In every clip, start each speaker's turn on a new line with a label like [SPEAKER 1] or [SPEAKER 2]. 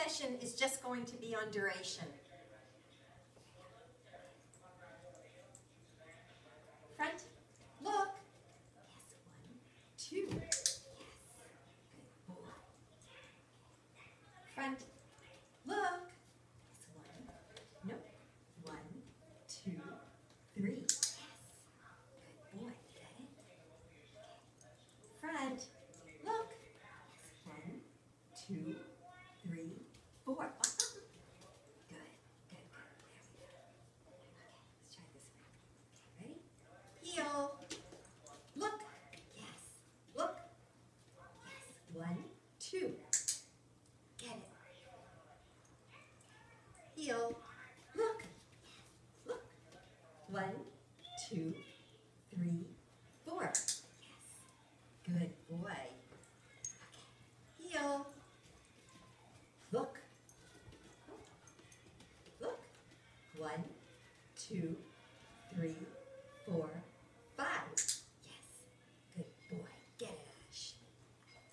[SPEAKER 1] session is just going to be on duration. Front, look. Yes, 1, 2. Yes, good boy. Front, look. Yes, 1. Nope. 1, 2, 3. Yes, good boy. Get it? Front, look. Yes, 1, 2, 3, 4. Good, good, good. There we go. Okay, let's try this one. Okay, ready? Heel. Look. Yes. Look. Yes. 1, 2. Get it. Heel. Look. Look. 1, 2, 3, 4. Yes. Good boy. Okay. Heel. Look. Look. 1, 2, 3, 4, 5. Yes. Good boy. Get it, Ash.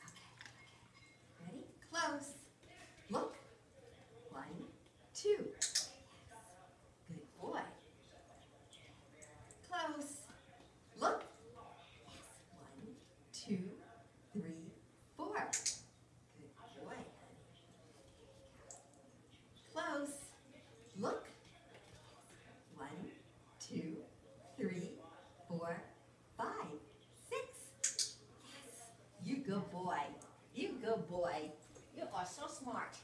[SPEAKER 1] Okay. Ready? Close. Look. 1, 2. Yes. Good boy. Close. Look. Yes. 1, 2, 3, 4. Good boy, honey. Close. Look. 1, 2, 3, 4, 5, 6. Yes. You good boy. You good boy. You are so smart.